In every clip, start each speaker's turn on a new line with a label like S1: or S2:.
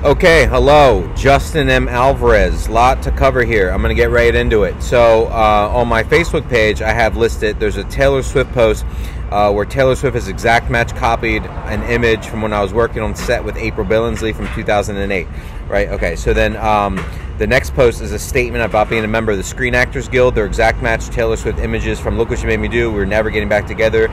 S1: Okay, hello, Justin M. Alvarez. Lot to cover here. I'm going to get right into it. So, on my Facebook page, I have listed, there's a Taylor Swift post where Taylor Swift has exact match copied an image from when I was working on set with April Billingsley from 2008. Right? Okay, so then the next post is a statement about being a member of the Screen Actors Guild. Their exact match Taylor Swift images from Look What You Made Me Do, We're Never Getting Back Together.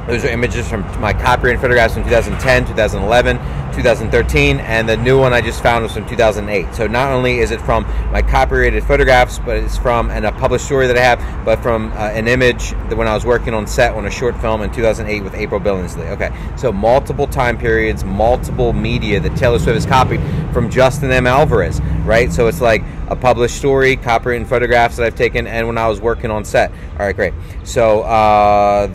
S1: Those are images from my copyrighted photographs from 2010, 2011, 2013, and the new one I just found was from 2008. So not only is it from my copyrighted photographs, but it's from a published story that I have, but from an image that when I was working on set on a short film in 2008 with April Billingsley. Okay, so multiple time periods, multiple media that Taylor Swift has copied from Justin M. Alvarez, right? So it's like a published story, copyrighted photographs that I've taken, and when I was working on set. All right, great. So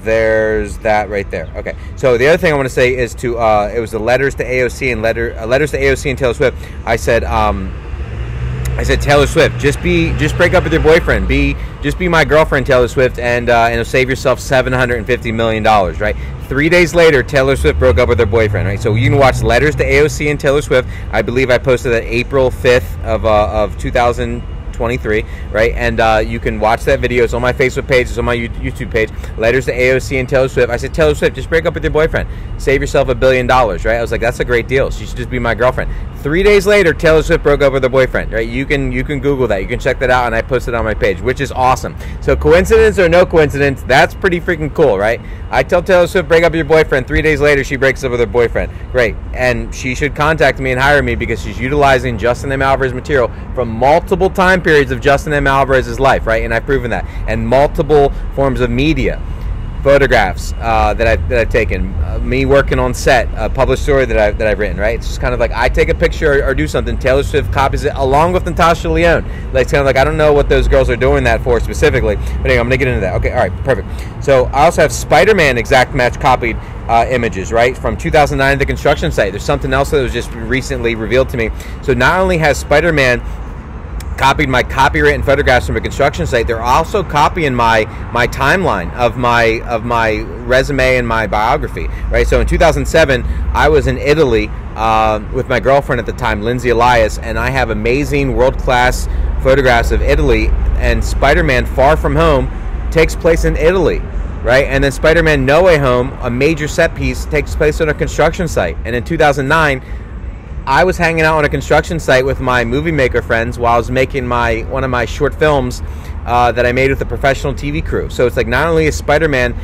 S1: there's that right there. Okay. So the other thing I want to say is to it was the letters to AOC and letters to AOC and Taylor Swift. I said Taylor Swift, just break up with your boyfriend. Just be my girlfriend, Taylor Swift, and it'll save yourself $750 million, right? 3 days later, Taylor Swift broke up with her boyfriend, right? So you can watch letters to AOC and Taylor Swift. I believe I posted that April 5th of 2023, right? And you can watch that video. It's on my Facebook page. It's on my YouTube page. Letters to AOC and Taylor Swift. I said, Taylor Swift, just break up with your boyfriend. Save yourself $1 billion, right? I was like, that's a great deal. She should just be my girlfriend. 3 days later, Taylor Swift broke up with her boyfriend, right? You can Google that. You can check that out, and I posted it on my page, which is awesome. So coincidence or no coincidence, that's pretty freaking cool, right? I tell Taylor Swift, break up with your boyfriend. 3 days later, she breaks up with her boyfriend. Great. And she should contact me and hire me because she's utilizing Justin M. Alvarez material from multiple time periods of Justin M. Alvarez's life, right? And I've proven that. And multiple forms of media, photographs that I've taken, me working on set, a published story that I've written, right? It's just kind of like I take a picture or do something, Taylor Swift copies it along with Natasha Lyonne. Like, it's kind of like, I don't know what those girls are doing that for specifically, but anyway, I'm gonna get into that. Okay, all right, perfect. So I also have Spider-Man exact match copied images, right, from 2009 at the construction site. There's something else that was just recently revealed to me. So not only has Spider-Man copied my copyrighted photographs from a construction site, they're also copying my timeline of my resume and my biography, right? So in 2007, I was in Italy with my girlfriend at the time, Lindsay Elias, and I have amazing world-class photographs of Italy, and Spider-Man Far From Home takes place in Italy, right? And then Spider-Man No Way Home, a major set piece, takes place on a construction site. And in 2009, I was hanging out on a construction site with my movie maker friends while I was making one of my short films that I made with a professional TV crew. So it's like not only is Spider-Man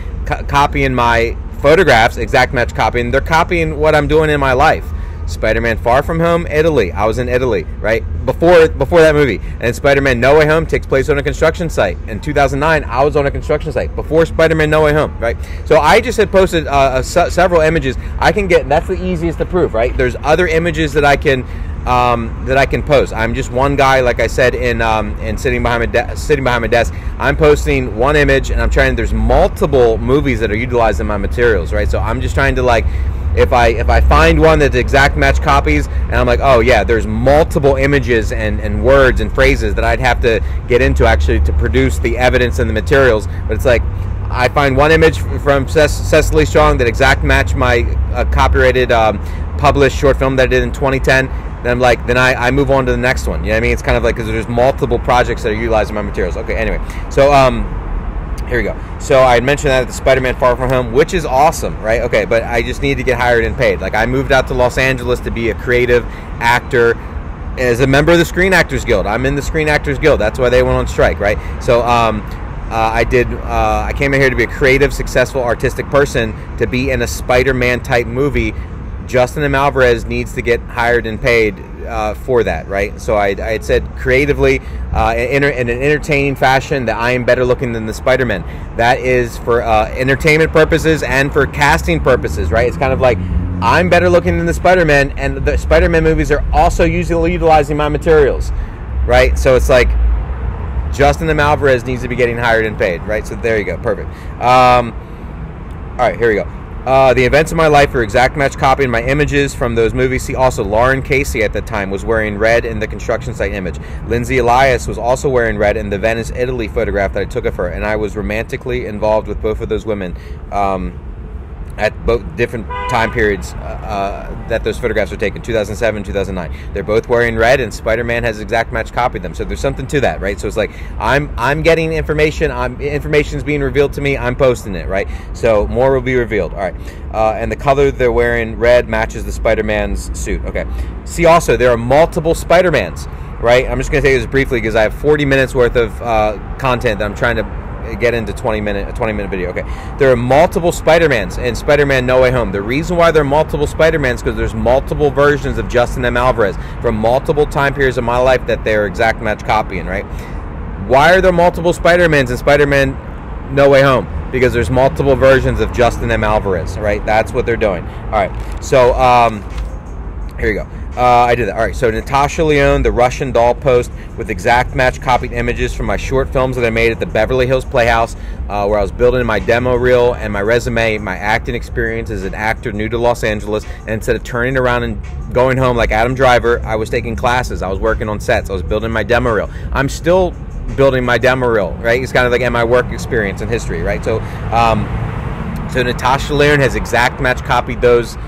S1: copying my photographs, exact match copying, they're copying what I'm doing in my life. Spider-Man Far From Home, Italy. I was in Italy, right? Before that movie. And Spider-Man No Way Home takes place on a construction site. In 2009, I was on a construction site before Spider-Man No Way Home, right? So I just had posted several images. I can get, that's the easiest to prove, right? There's other images that I can post. I'm just one guy, like I said, in sitting behind my desk. I'm posting one image, and I'm trying. There's multiple movies that are utilizing my materials, right? So I'm just trying to, like, if I find one that's exact match copies, and I'm like, oh yeah, there's multiple images and words and phrases that I'd have to get into actually to produce the evidence and the materials. But it's like, I find one image from Cecily Strong that exact match my copyrighted published short film that I did in 2010. Then I'm like, I move on to the next one. You know what I mean? It's kind of like, because there's multiple projects that are utilizing my materials. Okay, anyway, so here we go. So I had mentioned that at the Spider-Man Far From Home, which is awesome, right? Okay, but I just need to get hired and paid. Like, I moved out to Los Angeles to be a creative actor as a member of the Screen Actors Guild. I'm in the Screen Actors Guild. That's why they went on strike, right? So I came in here to be a creative, successful, artistic person to be in a Spider-Man type movie. Justin M. Alvarez needs to get hired and paid for that, right? So I had said creatively, in an entertaining fashion, that I am better looking than the Spider-Man. That is for entertainment purposes and for casting purposes, right? It's kind of like, I'm better looking than the Spider-Man, and the Spider-Man movies are also usually utilizing my materials, right? So it's like, Justin M. Alvarez needs to be getting hired and paid, right? So there you go, perfect. All right, here we go. The events of my life are exact match copying my images from those movies. See, also, Lauren Casey at the time was wearing red in the construction site image. Lindsay Elias was also wearing red in the Venice, Italy photograph that I took of her, and I was romantically involved with both of those women. at both different time periods that those photographs are taken, 2007, 2009. They're both wearing red, and Spider-Man has exact match copied them. So there's something to that, right? So it's like I'm getting information. Information's being revealed to me. I'm posting it, right? So more will be revealed. All right. And the color they're wearing, red, matches the Spider-Man's suit. Okay. See, also there are multiple Spider-Mans, right? I'm just going to take this briefly because I have 40 minutes worth of content that I'm trying to get into a 20-minute video. Okay, there are multiple Spider-Mans in Spider-Man No Way Home. The reason why there are multiple Spider-Mans because there's multiple versions of Justin M. Alvarez from multiple time periods of my life that they're exact match copying, right? Why are there multiple Spider-Mans in Spider-Man No Way Home? Because there's multiple versions of Justin M. Alvarez, right? That's what they're doing. All right, so here you go. I did that. All right, so Natasha Lyonne, the Russian doll post with exact match copied images from my short films that I made at the Beverly Hills Playhouse, where I was building my demo reel and my resume, my acting experience as an actor new to Los Angeles. And instead of turning around and going home like Adam Driver, I was taking classes. I was working on sets. I was building my demo reel. I'm still building my demo reel, right? It's kind of like in my work experience and history, right? So, so Natasha Lyonne has exact match copied those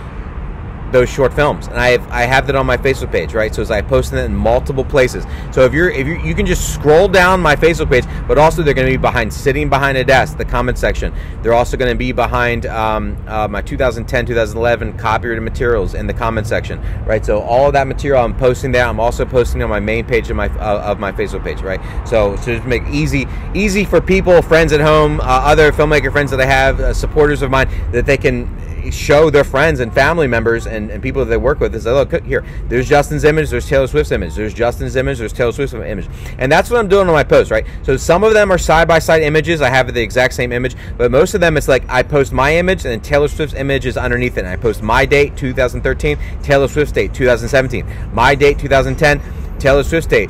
S1: short films, and I have that on my Facebook page, right? So as I posted it in multiple places. So if you can just scroll down my Facebook page, but also they're going to be sitting behind a desk, the comment section. They're also going to be behind my 2010, 2011 copyrighted materials in the comment section, right? So all of that material I'm posting there. I'm also posting on my main page of my Facebook page, right? So to just make easy for people, friends at home, other filmmaker friends that I have, supporters of mine, that they can show their friends and family members and people that they work with. Is like, look here, there's Justin's image, there's Taylor Swift's image, there's Justin's image, there's Taylor Swift's image. And that's what I'm doing on my posts, right? So some of them are side-by-side images. I have the exact same image, but most of them it's like I post my image and then Taylor Swift's image is underneath it. And I post my date, 2013, Taylor Swift's date, 2017. My date, 2010, Taylor Swift's date,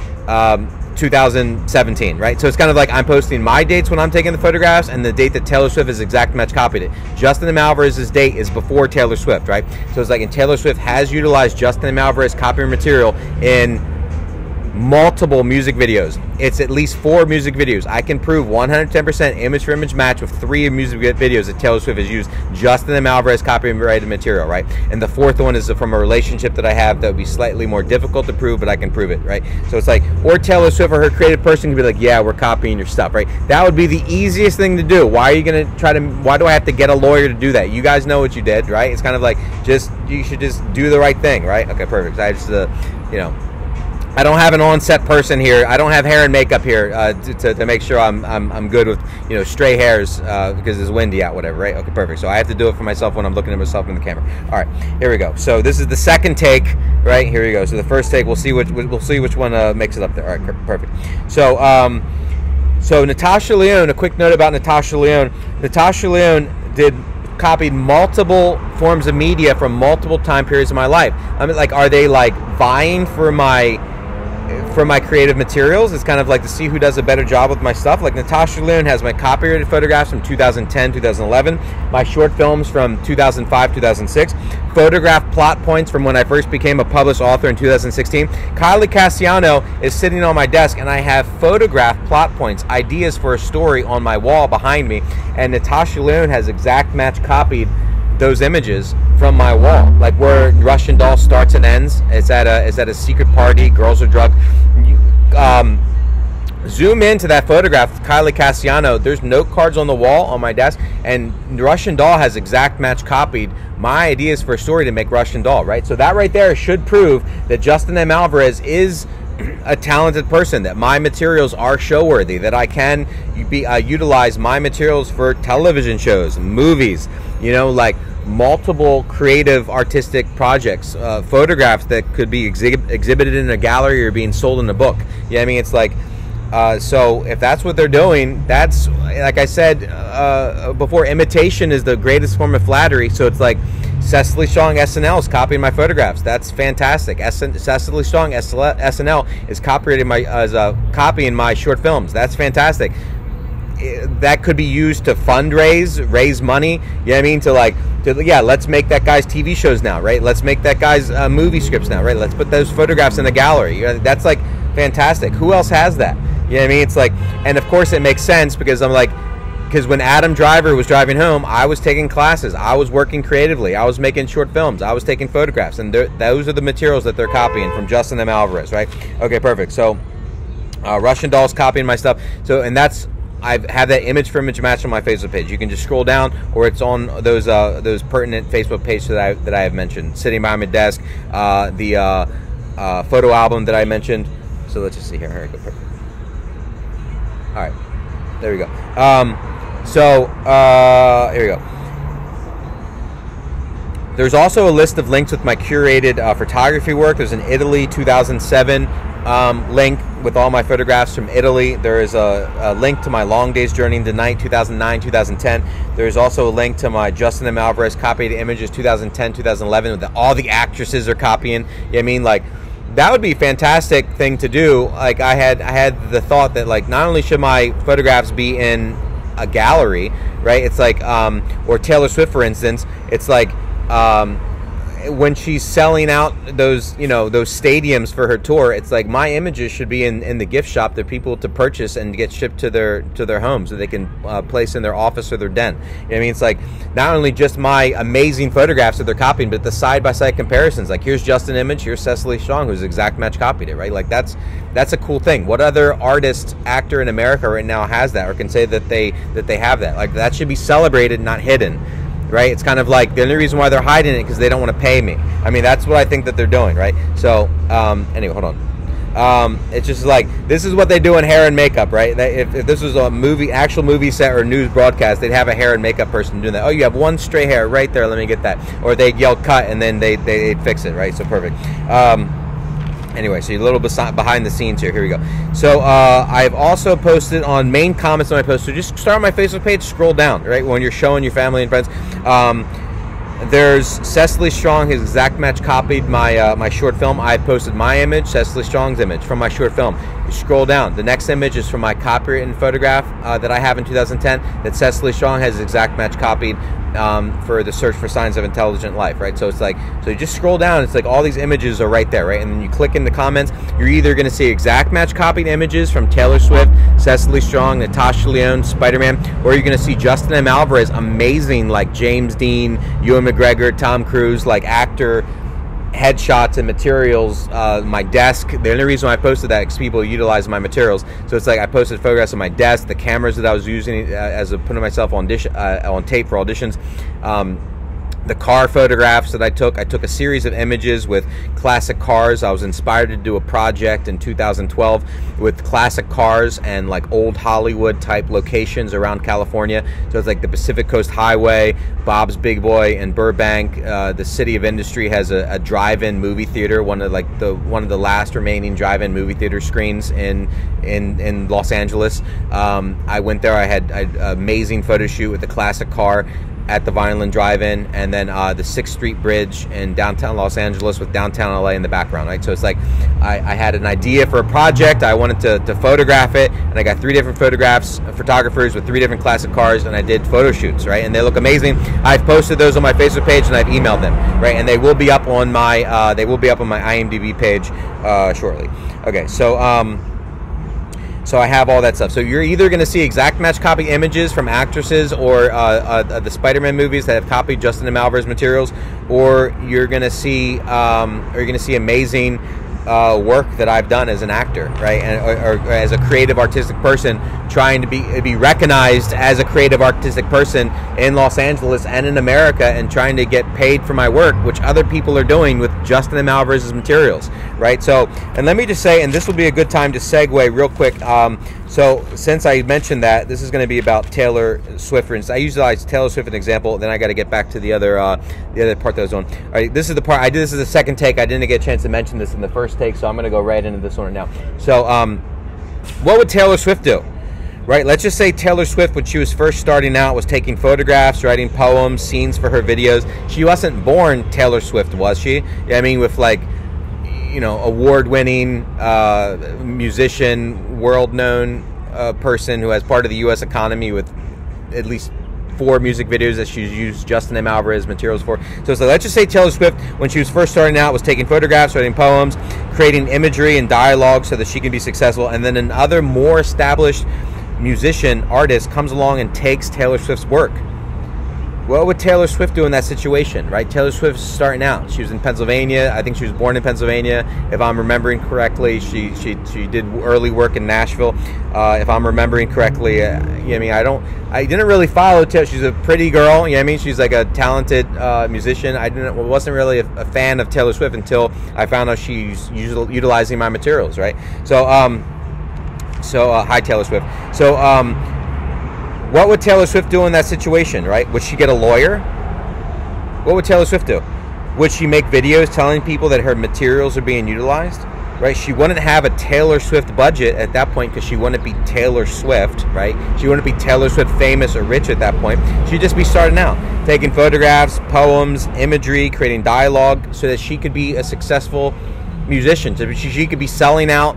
S1: 2017, right? So it's kind of like I'm posting my dates when I'm taking the photographs and the date that Taylor Swift has exact match copied it. Justin M. Alvarez's date is before Taylor Swift, right? So it's like, and Taylor Swift has utilized Justin M. Alvarez copyright material in multiple music videos. It's at least 4 music videos. I can prove 110% image for image match with 3 music videos that Taylor Swift has used Justin M. Alvarez copyrighted material, right? And the 4th one is from a relationship that I have that would be slightly more difficult to prove, but I can prove it, right? So it's like, or Taylor Swift or her creative person can be like, yeah, we're copying your stuff, right? That would be the easiest thing to do. Why are you going to try to, why do I have to get a lawyer to do that? You guys know what you did, right? It's kind of like, you should just do the right thing, right? Okay, perfect. I just, you know, I don't have an on-set person here. I don't have hair and makeup here to make sure I'm good with, you know, stray hairs because it's windy out, whatever, right? Okay, perfect. So I have to do it for myself when I'm looking at myself in the camera. All right, here we go. So this is the second take, right? Here we go. So the first take, we'll see which one makes it up there. All right, perfect. So so Natasha Lyonne. A quick note about Natasha Lyonne. Natasha Lyonne copied multiple forms of media from multiple time periods of my life. I mean, like, are they like vying for my creative materials? It's kind of like to see who does a better job with my stuff. Like Natasha Lyonne has my copyrighted photographs from 2010, 2011, my short films from 2005, 2006, photograph plot points from when I first became a published author in 2016. Kylie Cassiano is sitting on my desk, and I have photograph plot points, ideas for a story on my wall behind me, and Natasha Lyonne has exact match copied those images from my wall, like where Russian Doll starts and ends. It's at a secret party. Girls are drugged. Zoom into that photograph of Kylie Cassiano. There's note cards on the wall on my desk, and Russian Doll has exact match copied my ideas for a story to make Russian Doll, right? So that right there should prove that Justin M. Alvarez is a talented person, that my materials are show worthy, that I can utilize my materials for television shows, movies, you know, like multiple creative artistic projects, photographs that could be exhibited in a gallery or being sold in a book. Yeah, I mean, it's like, so if that's what they're doing, that's, like I said before, imitation is the greatest form of flattery. So it's like Cecily Strong SNL is copying my photographs. That's fantastic. Cecily Strong SNL is copying my short films. That's fantastic. That could be used to raise money. You know what I mean? Yeah, let's make that guy's TV shows now, right? Let's make that guy's movie scripts now, right? Let's put those photographs in a gallery. You know, that's like fantastic. Who else has that? You know what I mean? It's like, and of course it makes sense because I'm like, because when Adam Driver was driving home, I was taking classes, I was working creatively, I was making short films, I was taking photographs, and those are the materials that they're copying from Justin M. Alvarez, right? Okay, perfect. So Russian Doll's copying my stuff. So, and that's, I have that image for image match on my Facebook page. You can just scroll down, or it's on those pertinent Facebook pages that I have mentioned. Sitting by my desk, the photo album that I mentioned. So let's just see here. Here we go. Perfect. All right, there we go. Here we go. There's also a list of links with my curated photography work. There's an Italy 2007 link with all my photographs from Italy. There is a link to my Long Days Journey into Night 2009-2010. There's also a link to my Justin M. Alvarez copied images 2010-2011 with all the actresses are copying. You know what I mean? Like, that would be a fantastic thing to do. Like, I had the thought that, like, not only should my photographs be in a gallery, right? It's like, or Taylor Swift, for instance, it's like, when she's selling out those, you know, those stadiums for her tour, it's like my images should be in the gift shop for people to purchase and get shipped to their homes, so they can place in their office or their den. You know what I mean? It's like not only just my amazing photographs that they're copying, but the side-by-side comparisons. Like, here's just an image, here's Cecily Strong, who's exact match copied it, right? Like, that's a cool thing. What other artist, actor in America right now has that, or can say that they have that? Like, that should be celebrated, not hidden. Right? It's kind of like the only reason why they're hiding it because they don't want to pay me. I mean, that's what I think that they're doing, right? So, anyway, hold on. It's just like, this is what they do in hair and makeup, right? If this was a actual movie set or news broadcast, they'd have a hair and makeup person doing that. Oh, you have one stray hair right there. Let me get that. Or they'd yell cut, and then they'd fix it, right? So perfect. Anyway, so a little bit behind the scenes here. Here we go. So I've also posted on main comments on my post. So just start on my Facebook page, scroll down, right? When you're showing your family and friends. There's Cecily Strong, his exact match copied my short film. I posted my image, Cecily Strong's image from my short film. You scroll down. The next image is from my copywritten photograph that I have in 2010 that Cecily Strong has his exact match copied for the search for signs of intelligent life, right? So it's like, so you just scroll down, it's like all these images are right there, right? And then you click in the comments, you're either going to see exact match copied images from Taylor Swift, Cecily Strong, Natasha Lyonne, Spider-Man, or you're going to see Justin M. Alvarez, amazing, like James Dean, Ewan McGREGOR, Tom Cruise, like actor headshots and materials. My desk, the only reason why I posted that is because people utilize my materials. So it's like I posted photographs of my desk, the cameras that I was using as a putting myself on tape for auditions, the car photographs that I took a series of images with classic cars. I was inspired to do a project in 2012 with classic cars and like old Hollywood type locations around California. So it's like the Pacific Coast Highway, Bob's Big Boy, and Burbank. The City of Industry has a drive-in movie theater, one of the last remaining drive-in movie theater screens in Los Angeles. I went there. I had an amazing photo shoot with the classic car at the Vineland Drive-In, and then the 6th Street Bridge in downtown Los Angeles with downtown LA in the background, right? So it's like I had an idea for a project. I wanted to photograph it, and I got 3 different photographers with 3 different classic cars, and I did photo shoots, right? And they look amazing. I've posted those on my Facebook page, and I've emailed them, right? And they will be up on my IMDb page shortly. Okay, so I have all that stuff. So you're either going to see exact match copy images from actresses or the Spider-Man movies that have copied Justin M. Alvarez materials, or you're going to see amazing work that I've done as an actor, right, or as a creative artistic person, trying to be recognized as a creative artistic person in Los Angeles and in America, and trying to get paid for my work, which other people are doing with Justin M. Alvarez's materials, right? So, and let me just say, and this will be a good time to segue real quick. So since I mentioned that, this is going to be about Taylor Swift. For instance, I utilize Taylor Swift as an example. Then I got to get back to the other part that I was on. All right, this is the part I did. This is the second take. I didn't get a chance to mention this in the first take, so I'm going to go right into this one now. So, what would Taylor Swift do? Right, let's just say Taylor Swift, when she was first starting out, was taking photographs, writing poems, scenes for her videos. She wasn't born Taylor Swift, was she? I mean, with like, you know, award-winning musician, world-known person who has part of the U.S. economy with at least 4 music videos that she's used Justin M. Alvarez materials for. So let's just say Taylor Swift, when she was first starting out, was taking photographs, writing poems, creating imagery and dialogue so that she can be successful. And then in other more established musician, artist comes along and takes Taylor Swift's work. What would Taylor Swift do in that situation, right? Taylor Swift's starting out. She was in Pennsylvania. I think she was born in Pennsylvania, if I'm remembering correctly. She did early work in Nashville, if I'm remembering correctly. You know what I mean? I didn't really follow Taylor. She's a pretty girl. You know what I mean? She's like a talented musician. Wasn't really a fan of Taylor Swift until I found out she's utilizing my materials, right? So hi Taylor Swift. So what would Taylor Swift do in that situation, right? Would she get a lawyer? What would Taylor Swift do? Would she make videos telling people that her materials are being utilized, right? She wouldn't have a Taylor Swift budget at that point because she wouldn't be Taylor Swift, right? She wouldn't be Taylor Swift famous or rich at that point. She'd just be starting out, taking photographs, poems, imagery, creating dialogue so that she could be a successful musician. So she could be selling out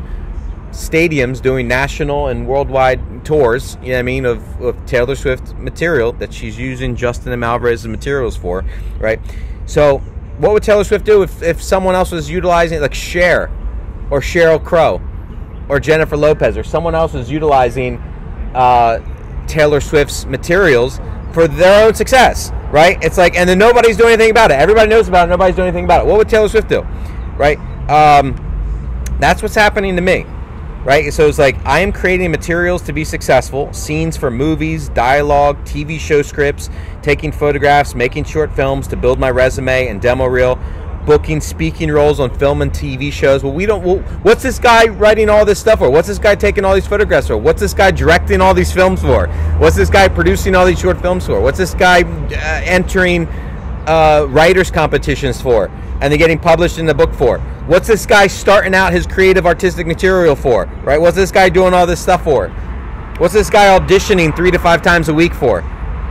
S1: stadiums, doing national and worldwide tours, you know what I mean, of Taylor Swift material that she's using Justin and Alvarez's materials for, right? So what would Taylor Swift do if someone else was utilizing, like Cher or Sheryl Crow or Jennifer Lopez or someone else was utilizing Taylor Swift's materials for their own success, right? It's like, and then nobody's doing anything about it. Everybody knows about it. Nobody's doing anything about it. What would Taylor Swift do, right? That's what's happening to me. Right, so it's like I am creating materials to be successful, scenes for movies, dialogue, TV show scripts, taking photographs, making short films to build my resume and demo reel, booking speaking roles on film and TV shows. Well, what's this guy writing all this stuff for? What's this guy taking all these photographs for? What's this guy directing all these films for? What's this guy producing all these short films for? What's this guy entering writers competitions for and then getting published in the book for? What's this guy starting out his creative artistic material for, right? What's this guy doing all this stuff for? What's this guy auditioning 3 to 5 times a week for?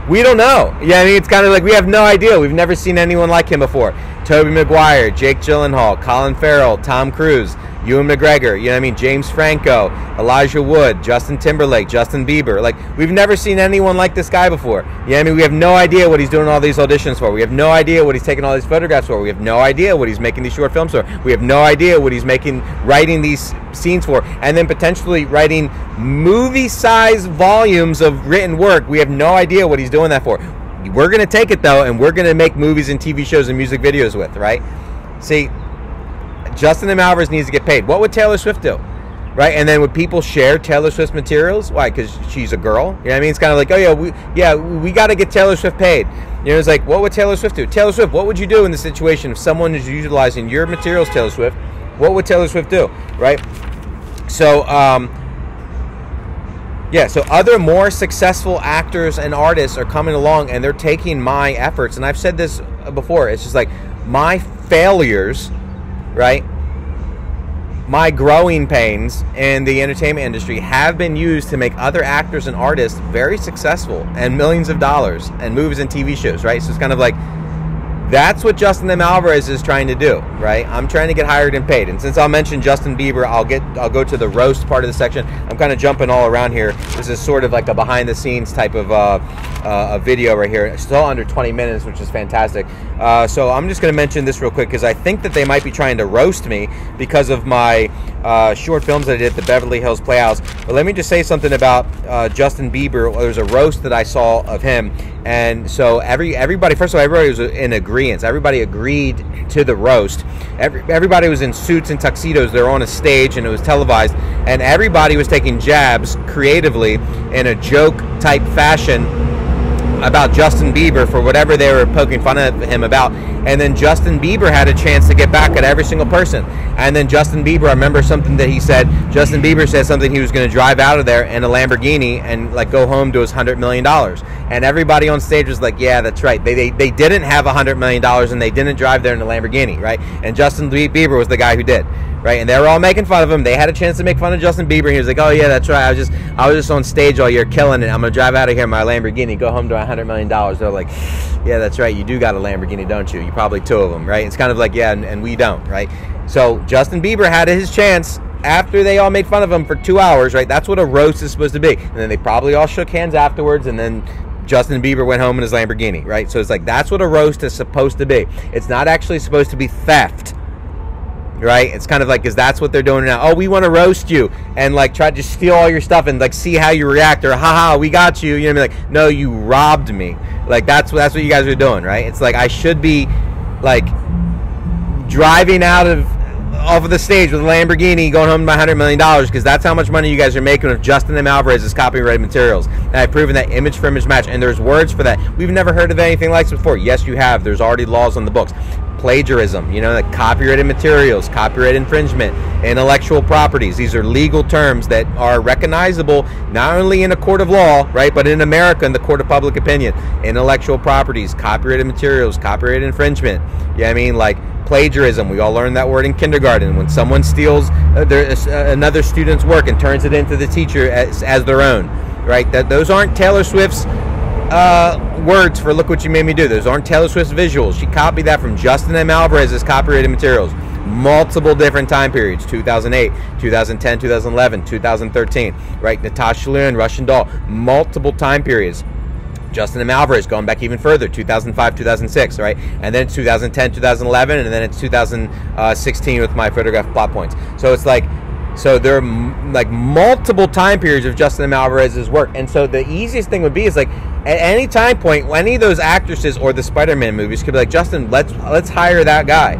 S1: We don't know. Yeah, I mean, it's kind of like we have no idea. We've never seen anyone like him before. Tobey Maguire, Jake Gyllenhaal, Colin Farrell, Tom Cruise, Ewan McGregor, you know what I mean, James Franco, Elijah Wood, Justin Timberlake, Justin Bieber. Like, we've never seen anyone like this guy before. You know what I mean? We have no idea what he's doing all these auditions for. We have no idea what he's taking all these photographs for. We have no idea what he's making these short films for. We have no idea what he's writing these scenes for, and then potentially writing movie-sized volumes of written work. We have no idea what he's doing that for. We're going to take it, though, and we're going to make movies and TV shows and music videos with, right? See, Justin and Alvarez needs to get paid. What would Taylor Swift do? Right? And then would people share Taylor Swift's materials? Why? Because she's a girl? You know what I mean? It's kind of like, oh, we got to get Taylor Swift paid. You know, it's like, what would Taylor Swift do? Taylor Swift, what would you do in the situation if someone is utilizing your materials, Taylor Swift? What would Taylor Swift do? Right? So, so other more successful actors and artists are coming along and they're taking my efforts. And I've said this before. It's just like my failures, right? My growing pains in the entertainment industry have been used to make other actors and artists very successful and millions of dollars and movies and TV shows, right? So it's kind of like that's what Justin M. Alvarez is trying to do, right? I'm trying to get hired and paid. And since I'll mention Justin Bieber, I'll go to the roast part of the section. I'm kind of jumping all around here. This is sort of like a behind the scenes type of a video right here. It's still under 20 minutes, which is fantastic. So I'm just going to mention this real quick because I think that they might be trying to roast me because of my short films that I did at the Beverly Hills Playhouse. But let me just say something about Justin Bieber. There's a roast that I saw of him. And so everybody, first of all, everybody was in agreement. Everybody agreed to the roast. Everybody was in suits and tuxedos. They were on a stage and it was televised. And everybody was taking jabs creatively in a joke-type fashion about Justin Bieber for whatever they were poking fun at him about. And then Justin Bieber had a chance to get back at every single person. And then Justin Bieber, I remember something that he said. Justin Bieber said something he was going to drive out of there in a Lamborghini and like go home to his $100 million. And everybody on stage was like, yeah, that's right. They didn't have $100 million and they didn't drive there in a Lamborghini, right? And Justin Bieber was the guy who did. Right, and they were all making fun of him. They had a chance to make fun of Justin Bieber. He was like, "Oh yeah, that's right. I was just on stage all year, killing it. I'm gonna drive out of here in my Lamborghini, go home to $100 million." They're like, "Yeah, that's right. You do got a Lamborghini, don't you? You probably 2 of them, right?" It's kind of like, yeah, and we don't, right? So Justin Bieber had his chance after they all made fun of him for 2 hours, right? That's what a roast is supposed to be. And then they probably all shook hands afterwards, and then Justin Bieber went home in his Lamborghini, right? So it's like that's what a roast is supposed to be. It's not actually supposed to be theft. right? It's kind of like, because that's what they're doing now. Oh, we want to roast you and like try to just steal all your stuff and like see how you react, or haha, we got you. You know what I mean? Like, no, you robbed me. Like that's what you guys are doing, right? It's like I should be like driving off of the stage with a Lamborghini, going home to my $100 million, because that's how much money you guys are making with Justin M. Alvarez's copyrighted materials. And I've proven that image for image match, and there's words for that. We've never heard of anything like this before. Yes, you have. There's already laws on the books. Plagiarism, you know, like copyrighted materials, copyright infringement, intellectual properties. These are legal terms that are recognizable not only in a court of law, right, but in America in the court of public opinion. Intellectual properties, copyrighted materials, copyright infringement. Yeah, I mean, like plagiarism. We all learned that word in kindergarten. When someone steals another student's work and turns it into the teacher as their own, right? Those aren't Taylor Swift's words for "look what you made me do." Those aren't Taylor Swift's visuals. She copied that from Justin M. Alvarez's copyrighted materials. Multiple different time periods: 2008, 2010, 2011, 2013, right? Natasha Leon, Russian Doll. Multiple time periods. Justin M. Alvarez, going back even further, 2005, 2006, right? And then it's 2010, 2011, and then it's 2016 with my photograph plot points. So it's like, so there are like multiple time periods of Justin M. Alvarez's work. And so the easiest thing would be is like, at any time point, any of those actresses or the Spider-Man movies could be like, Justin, let's hire that guy.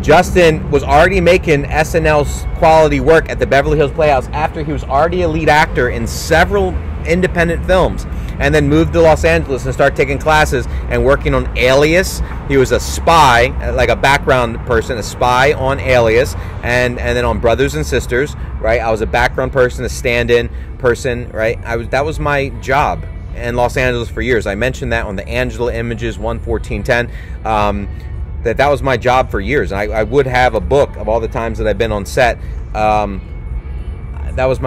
S1: Justin was already making SNL's quality work at the Beverly Hills Playhouse after he was already a lead actor in several independent films, and then moved to Los Angeles and started taking classes and working on Alias. He was a spy, like a background person, a spy on Alias, and then on Brothers and Sisters, right? I was a background person, a stand-in person, right? That was my job in Los Angeles for years. I mentioned that on the Angela Images 11410. That was my job for years. And I would have a book of all the times that I've been on set. That was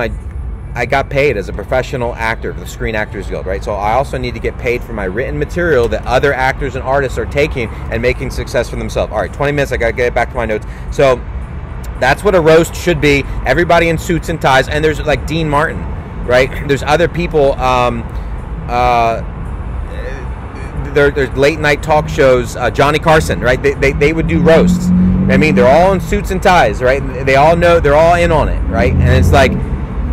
S1: I got paid as a professional actor for the Screen Actors Guild, right? So I also need to get paid for my written material that other actors and artists are taking and making success for themselves. All right, 20 minutes, I gotta get back to my notes. So that's what a roast should be. Everybody in suits and ties, and there's like Dean Martin, right? There's other people, there's late night talk shows, Johnny Carson, right? They would do roasts. I mean, they're all in suits and ties, right? They all know, they're all in on it, right? And it's like,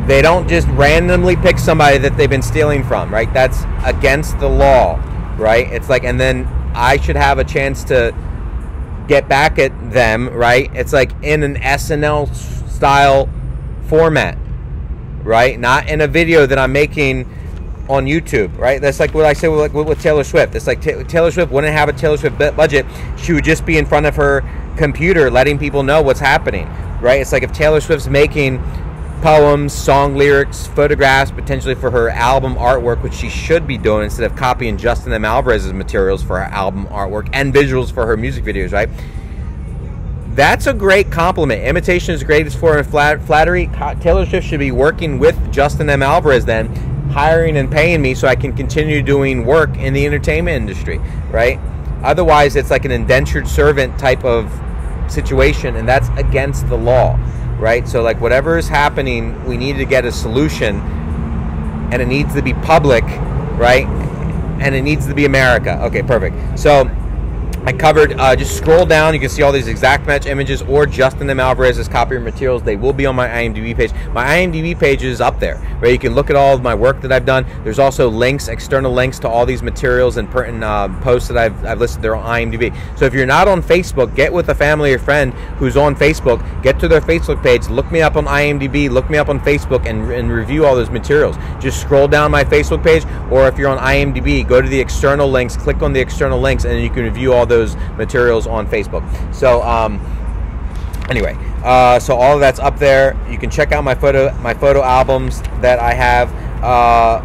S1: they don't just randomly pick somebody that they've been stealing from, right? That's against the law, right? It's like, and then I should have a chance to get back at them, right? It's like in an SNL style format, right? Not in a video that I'm making on YouTube, right? That's like what I say with Taylor Swift. It's like Taylor Swift wouldn't have a Taylor Swift budget. She would just be in front of her computer letting people know what's happening, right? It's like if Taylor Swift's making poems, song lyrics, photographs, potentially for her album artwork, which she should be doing instead of copying Justin M. Alvarez's materials for her album artwork and visuals for her music videos, right? That's a great compliment. Imitation is greatest form of flattery. Taylor Swift should be working with Justin M. Alvarez then, hiring and paying me so I can continue doing work in the entertainment industry, right? Otherwise, it's like an indentured servant type of situation, and that's against the law. Right? So like whatever is happening, we need to get a solution, and it needs to be public, right? And it needs to be America. Okay, perfect. So I covered, just scroll down, you can see all these exact match images or Justin M. Alvarez's copyright materials. They will be on my IMDb page. My IMDb page is up there, right? You can look at all of my work that I've done. There's also links, external links to all these materials and pertinent posts that I've listed there on IMDb. So if you're not on Facebook, get with a family or friend who's on Facebook, get to their Facebook page, look me up on IMDb, look me up on Facebook, and review all those materials. Just scroll down my Facebook page, or if you're on IMDb, go to the external links, click on the external links, and then you can review all those materials on Facebook. So anyway, so all of that's up there. You can check out my photo albums that I have.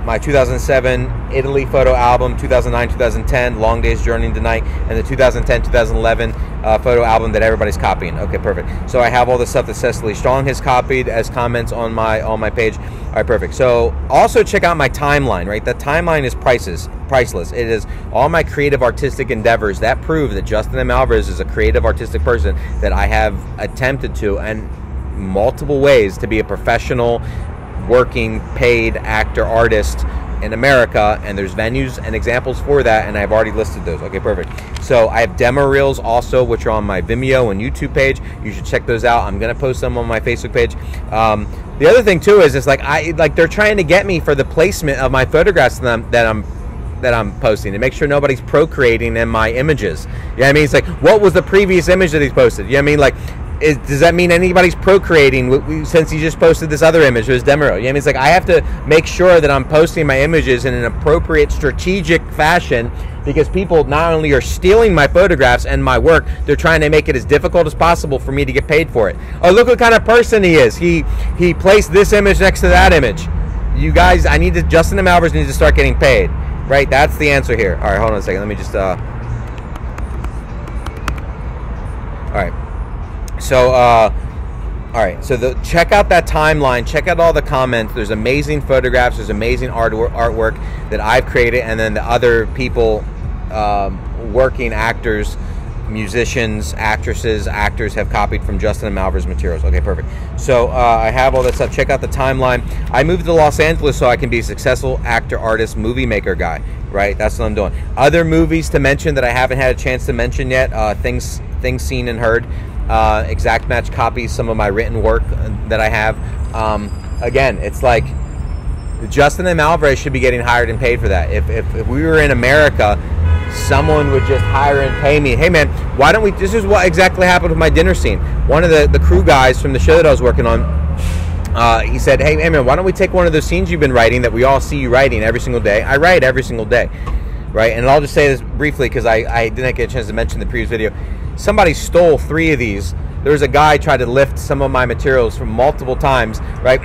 S1: My 2007 Italy photo album, 2009-2010 Long Day's Journey into Night, and the 2010-2011 photo album that everybody's copying. Okay, perfect. So I have all the stuff that Cecily Strong has copied as comments on my page. All right, perfect. So also check out my timeline, right? That timeline is priceless. It is all my creative artistic endeavors that prove that Justin M. Alvarez is a creative artistic person that I have attempted to, and multiple ways, to be a professional working paid actor artist in America, and there's venues and examples for that, and I've already listed those. Okay, perfect. So I have demo reels also, which are on my Vimeo and YouTube page. You should check those out. I'm gonna post them on my Facebook page. The other thing too is like they're trying to get me for the placement of my photographs that I'm posting, to make sure nobody's procreating in my images. You know what I mean? It's like, what was the previous image that he's posted? You know what I mean? Like, does that mean anybody's procreating since he just posted this other image, his demo? You know what I mean? It's like, I have to make sure that I'm posting my images in an appropriate, strategic fashion, because people not only are stealing my photographs and my work, they're trying to make it as difficult as possible for me to get paid for it. Oh, look what kind of person he is. He placed this image next to that image. You guys, Justin and Alvarez needs to start getting paid. Right, that's the answer here. All right, hold on a second. Let me just. All right. So, all right. So check out that timeline. Check out all the comments. There's amazing photographs. There's amazing artwork that I've created, and then the other people, working actors, musicians, actresses, actors have copied from Justin and Malver's materials. Okay, perfect. So I have all that stuff. Check out the timeline. I moved to Los Angeles so I can be a successful actor, artist, movie maker guy, right? That's what I'm doing. Other movies to mention that I haven't had a chance to mention yet, things seen and heard. Exact Match copies some of my written work that I have. Again, it's like Justin and Alvarez should be getting hired and paid for that. If we were in America, someone would just hire and pay me. Hey man, why don't we, this is what exactly happened with my dinner scene. One of the crew guys from the show that I was working on, he said, hey man, why don't we take one of those scenes you've been writing that we all see you writing every single day. I write every single day, right? And I'll just say this briefly because I didn't get a chance to mention the previous video. Somebody stole 3 of these. There was a guy tried to lift some of my materials from multiple times, right?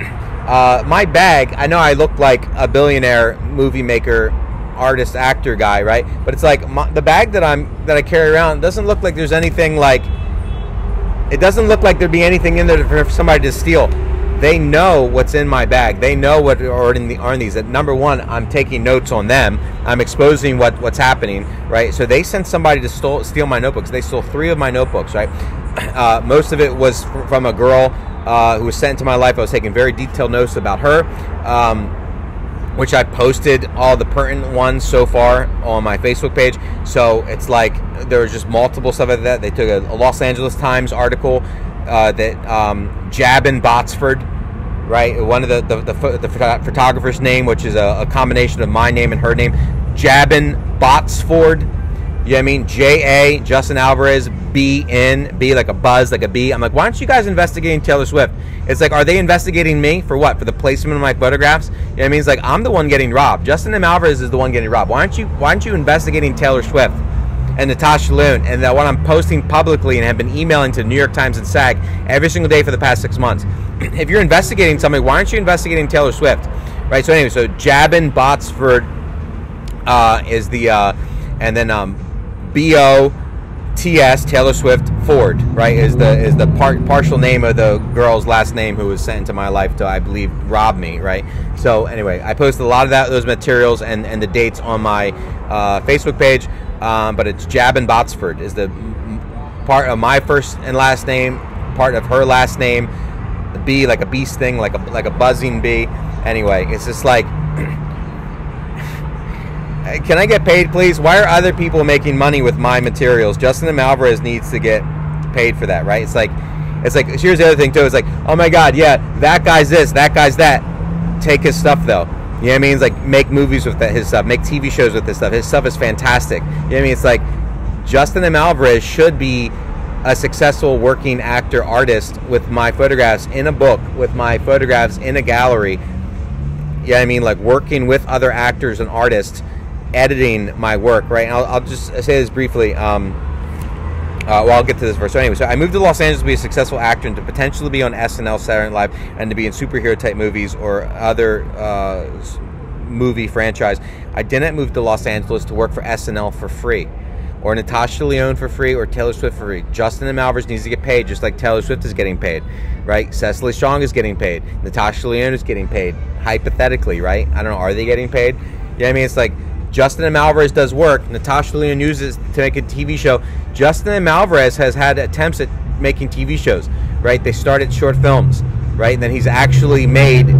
S1: My bag, I know I look like a billionaire movie maker, artist, actor guy, right? But it's like the bag that I carry around doesn't look like there's anything like, it doesn't look like there'd be anything in there for somebody to steal. They know what's in my bag. They know what are in these. That number one, I'm taking notes on them. I'm exposing what's happening, right? So they sent somebody to steal my notebooks. They stole 3 of my notebooks, right? Most of it was from a girl who was sent into my life. I was taking very detailed notes about her, which I posted all the pertinent ones so far on my Facebook page. So it's like there was just multiple stuff like that. They took a Los Angeles Times article that Jabin Botsford, right? One of the photographer's name, which is a combination of my name and her name, Jabin Botsford. You know what I mean? J-A, Justin Alvarez, B-N, B like a buzz, like a bee. I'm like, why aren't you guys investigating Taylor Swift? It's like, are they investigating me for what? For the placement of my photographs? You know what I mean? It's like, I'm the one getting robbed. Justin M. Alvarez is the one getting robbed. Why aren't you investigating Taylor Swift and Natasha Lyonne, and that what I'm posting publicly and have been emailing to New York Times and SAG every single day for the past 6 months? If you're investigating something, why aren't you investigating Taylor Swift? Right? So anyway, so Jabin Botsford is the, and then B-O-T-S, Taylor Swift Ford, right, is the partial name of the girl's last name who was sent into my life to, I believe, rob me, right? So anyway, I posted a lot of those materials and the dates on my Facebook page, but it's Jabin Botsford is the part of my first and last name, part of her last name, the B like a bee sting, like a buzzing bee. Anyway, it's just like, can I get paid, please? Why are other people making money with my materials? Justin and Alvarez needs to get paid for that, right? It's like, here's the other thing too. It's like, oh my God, yeah, that guy's this, that guy's that. Take his stuff though. You know what I mean? It's like, make movies with his stuff, make TV shows with his stuff. His stuff is fantastic. You know what I mean? It's like, Justin and Alvarez should be a successful working actor, artist with my photographs in a book, with my photographs in a gallery. You know what I mean? Like working with other actors and artists, editing my work, right? And I'll just say this briefly. Well, I'll get to this first. So anyway, so I moved to Los Angeles to be a successful actor and to potentially be on SNL, Saturday Night Live, and to be in superhero type movies or other movie franchise. I didn't move to Los Angeles to work for SNL for free, or Natasha Lyonne for free, or Taylor Swift for free. Justin and Alvarez needs to get paid just like Taylor Swift is getting paid, right? Cecily Strong is getting paid. Natasha Lyonne is getting paid, hypothetically, right? I don't know, are they getting paid? You know what I mean? It's like, Justin M. Alvarez does work. Natasha Lyonne uses to make a TV show. Justin M. Alvarez has had attempts at making TV shows, right? They started short films, right? And then he's actually made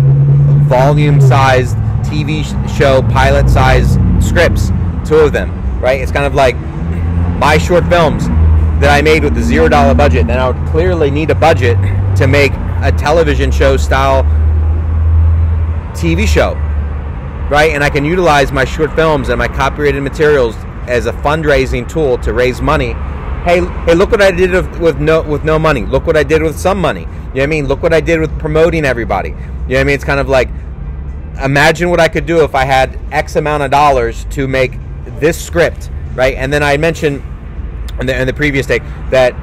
S1: volume-sized TV show pilot size scripts, 2 of them, right? It's kind of like my short films that I made with the $0 budget, then I would clearly need a budget to make a television show style TV show, right? And I can utilize my short films and my copyrighted materials as a fundraising tool to raise money. Hey, look what I did with no money. Look what I did with some money. You know what I mean? Look what I did with promoting everybody. You know what I mean? It's kind of like, imagine what I could do if I had X amount of dollars to make this script, right? And then I mentioned in the previous take that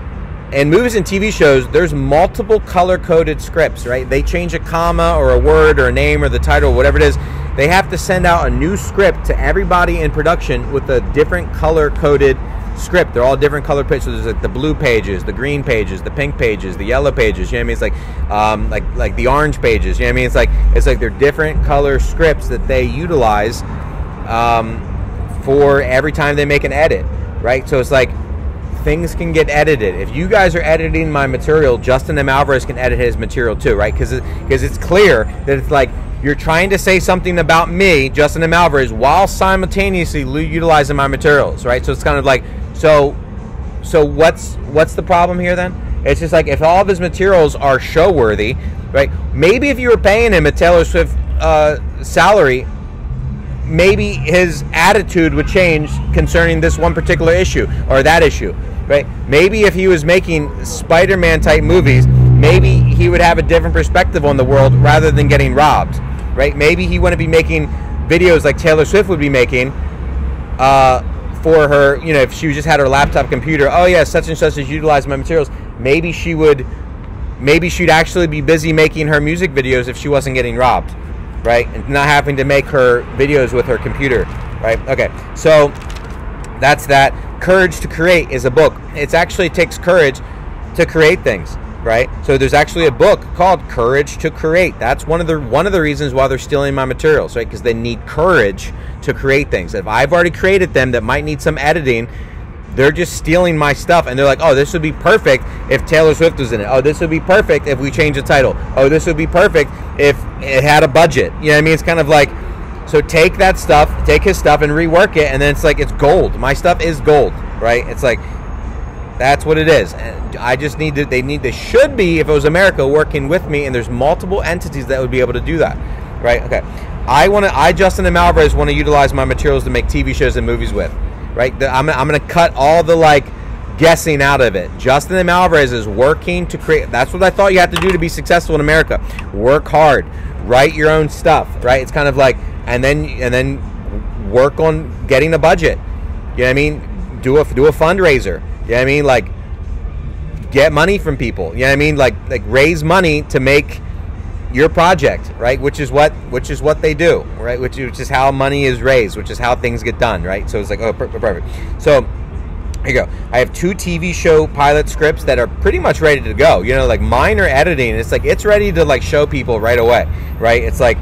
S1: in movies and TV shows, there's multiple color-coded scripts, right? They change a comma or a word or a name or the title, whatever it is. They have to send out a new script to everybody in production with a different color-coded script. They're all different color pages. So there's like the blue pages, the green pages, the pink pages, the yellow pages. You know what I mean? It's like the orange pages. You know what I mean? It's like they're different color scripts that they utilize for every time they make an edit, right? So it's like things can get edited. If you guys are editing my material, Justin M. Alvarez can edit his material too, right? Because it's clear that it's like you're trying to say something about me, Justin M. Alvarez, while simultaneously utilizing my materials, right? So it's kind of like, so what's the problem here then? It's just like if all of his materials are show worthy, right? Maybe if you were paying him a Taylor Swift salary, maybe his attitude would change concerning this one particular issue or that issue, right? Maybe if he was making Spider-Man type movies, maybe he would have a different perspective on the world rather than getting robbed, right? Maybe he wouldn't be making videos like Taylor Swift would be making for her, you know, if she just had her laptop computer. Oh yeah, such and such has utilized my materials. Maybe she'd actually be busy making her music videos if she wasn't getting robbed, right? And not having to make her videos with her computer, right? Okay, so that's that. Courage to Create is a book. It actually takes courage to create things, right? So there's actually a book called Courage to Create. That's one of the reasons why they're stealing my materials, right? Because they need courage to create things. If I've already created them that might need some editing, they're just stealing my stuff, and they're like, oh, this would be perfect if Taylor Swift was in it. Oh, this would be perfect if we change the title. Oh, this would be perfect if it had a budget. You know what I mean? It's kind of like, so take that stuff, take his stuff and rework it, and then it's like, it's gold. My stuff is gold, right? It's like, that's what it is. And I just need to, they should be, if it was America, working with me, and there's multiple entities that would be able to do that, right? Okay. I, Justin M. Alvarez, want to utilize my materials to make TV shows and movies with. Right, I'm gonna cut all the like guessing out of it. Justin M. Alvarez is working to create. That's what I thought you had to do to be successful in America. Work hard, write your own stuff. Right, it's kind of like, and then work on getting a budget. You know what I mean? Do a fundraiser. You know what I mean? Like, get money from people. You know what I mean? Like raise money to make your project, right? Which is what they do, right? Which is how money is raised, which is how things get done, right? So it's like, oh, perfect. So here you go. I have 2 TV show pilot scripts that are pretty much ready to go. You know, like minor editing. It's like it's ready to like show people right away, right? It's like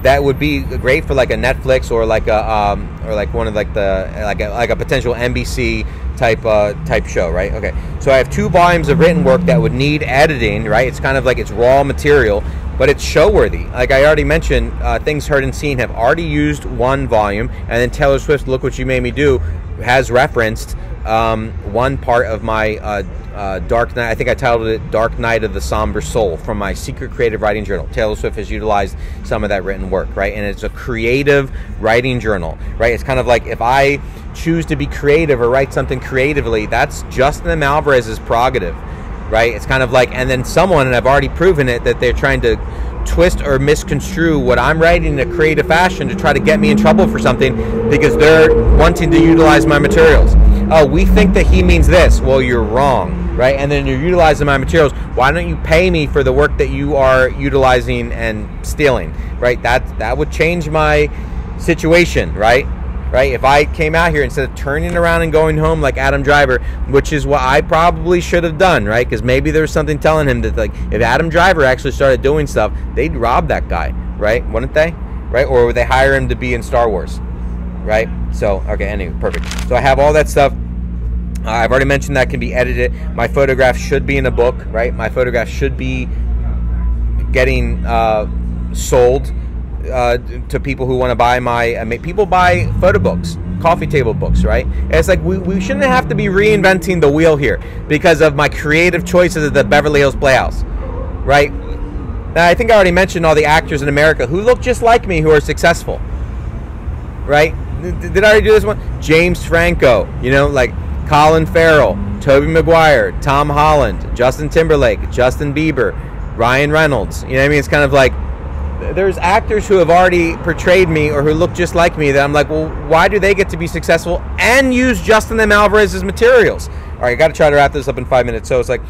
S1: that would be great for like a Netflix or like a or like one of like the like a potential NBC type show, right? Okay. So I have 2 volumes of written work that would need editing, right? It's kind of like it's raw material, but it's show worthy. Like I already mentioned, Things Heard and Seen have already used 1 volume, and then Taylor Swift's Look What You Made Me Do has referenced one part of my Dark Night. I think I titled it Dark Night of the Somber Soul from my secret creative writing journal. Taylor Swift has utilized some of that written work, right? And it's a creative writing journal, right? It's kind of like if I choose to be creative or write something creatively, that's Justin M. Alvarez's prerogative, right? It's kind of like, and then someone, and I've already proven it, that they're trying to twist or misconstrue what I'm writing in a creative fashion to try to get me in trouble for something because they're wanting to utilize my materials. Oh, we think that he means this. Well, you're wrong, right? And then you're utilizing my materials. Why don't you pay me for the work that you are utilizing and stealing, right? That would change my situation, right? Right? If I came out here instead of turning around and going home like Adam Driver, which is what I probably should have done, right? Because maybe there's something telling him that, like, if Adam Driver actually started doing stuff, they'd rob that guy, right? Wouldn't they? Right? Or would they hire him to be in Star Wars, right? So, okay, anyway, perfect. So I have all that stuff. I've already mentioned that can be edited. My photograph should be in a book, right? My photograph should be getting sold to people who want to buy my. People buy photo books, coffee table books, right? And it's like we shouldn't have to be reinventing the wheel here because of my creative choices at the Beverly Hills Playhouse, right? Now, I think I already mentioned all the actors in America who look just like me who are successful, right? Did I already do this one? James Franco, you know, like Colin Farrell, Tobey Maguire, Tom Holland, Justin Timberlake, Justin Bieber, Ryan Reynolds. You know what I mean? It's kind of like there's actors who have already portrayed me or who look just like me that I'm like, well, why do they get to be successful and use Justin M. Alvarez's materials? All right, I got to try to wrap this up in 5 minutes. So it's like,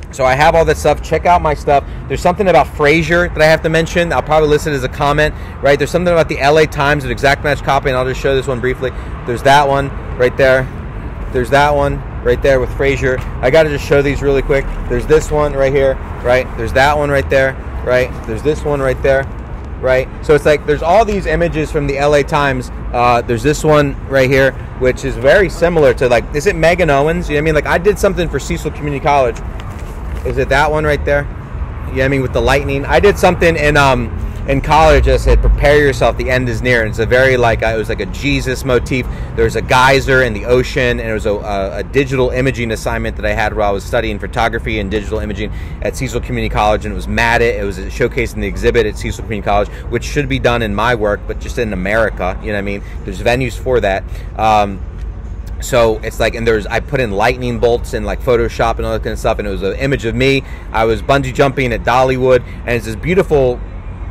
S1: so I have all that stuff. Check out my stuff. There's something about Frasier that I have to mention. I'll probably list it as a comment, right? There's something about the LA Times, an exact match copy, and I'll just show this one briefly. There's that one right there. There's that one right there with Frasier. I got to just show these really quick. There's this one right here, right? There's that one right there, right? There's this one right there, right? So it's like there's all these images from the LA Times. There's this one right here, which is very similar to, like, is it Megan Owens? You know what I mean? Like, I did something for Cecil Community College. Is it that one right there? You know what I mean, with the lightning. I did something in college that said, prepare yourself, the end is near. And it's a very, like, it was like a Jesus motif. There's a geyser in the ocean, and it was a digital imaging assignment that I had while I was studying photography and digital imaging at Cecil Community College, and it was matted. It was showcased in the exhibit at Cecil Community College, which should be done in my work, but just in America, you know what I mean? There's venues for that. So it's like, and I put in lightning bolts and like Photoshop and all that kind of stuff, and it was an image of me. I was bungee jumping at Dollywood, and it's this beautiful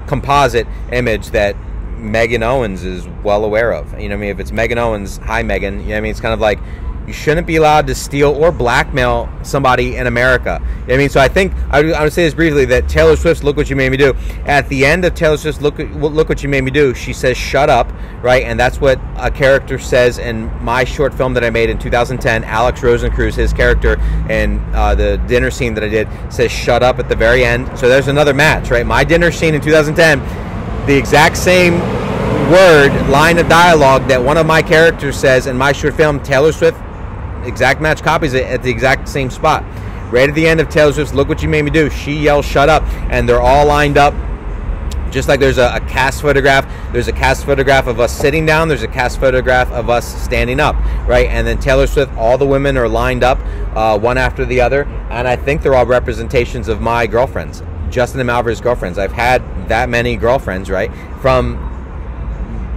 S1: composite image that Megan Owens is well aware of. You know what I mean? If it's Megan Owens, hi Megan. You know what I mean? It's kind of like, you shouldn't be allowed to steal or blackmail somebody in America. You know what I mean? So I think, I would say this briefly, that Taylor Swift's Look What You Made Me Do, at the end of Taylor Swift's Look What You Made Me Do, she says, shut up, right? And that's what a character says in my short film that I made in 2010, Alex Rosencruz, his character, and the dinner scene that I did says, shut up at the very end. So there's another match, right? My dinner scene in 2010, the exact same line of dialogue that one of my characters says in my short film, Taylor Swift exact match copies it at the exact same spot. Right at the end of Taylor Swift's Look What You Made Me Do, she yells, shut up, and they're all lined up. Just like there's a cast photograph, there's a cast photograph of us sitting down, there's a cast photograph of us standing up, right? And then Taylor Swift, all the women are lined up, one after the other, and I think they're all representations of my girlfriends, Justin and Alvarez's girlfriends. I've had that many girlfriends, right? From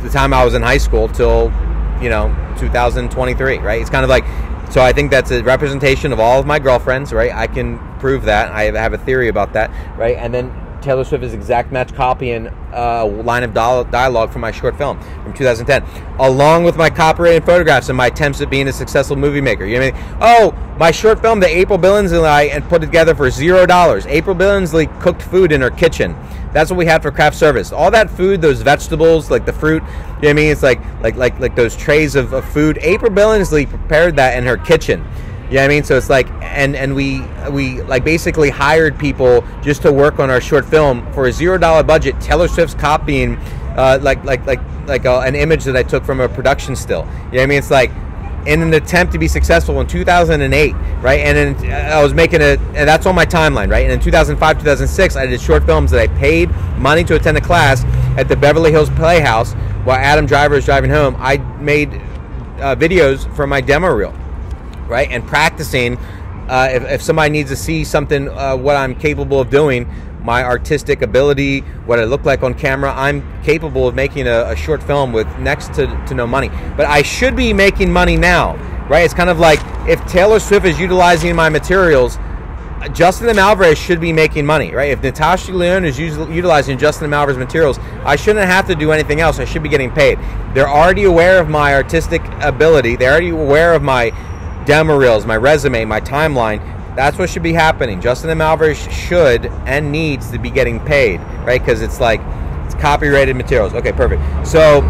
S1: the time I was in high school till, 2023, right? It's kind of like, so I think that's a representation of all of my girlfriends, right? I can prove that. I have a theory about that, right? And then Taylor Swift is exact match copying a line of dialogue from my short film from 2010, along with my copyrighted photographs and my attempts at being a successful movie maker. You know what I mean? Oh, my short film that April Billingsley and I put together for $0. April Billingsley cooked food in her kitchen. That's what we had for craft service. All that food, those vegetables, like the fruit, you know what I mean? It's like those trays of food. April Billingsley prepared that in her kitchen. You know what I mean? So it's like, and we like basically hired people just to work on our short film for a $0 budget. Taylor Swift's copying an image that I took from a production still. You know what I mean? It's like, in an attempt to be successful in 2008, right? And then I was making and that's on my timeline, right? And in 2005, 2006, I did short films that I paid money to attend a class at the Beverly Hills Playhouse while Adam Driver was driving home. I made videos for my demo reel, right? And practicing, if somebody needs to see something, what I'm capable of doing, my artistic ability, what I look like on camera, I'm capable of making a short film with next to no money. But I should be making money now, right? It's kind of like, if Taylor Swift is utilizing my materials, Justin M. Alvarez should be making money, right? If Natasha Lyonne is utilizing Justin M. Alvarez materials, I shouldn't have to do anything else. I should be getting paid. They're already aware of my artistic ability. They're already aware of my demo reels, my resume, my timeline. That's what should be happening. Justin M. Alvarez should and needs to be getting paid, right? Because it's like, it's copyrighted materials. Okay, perfect. So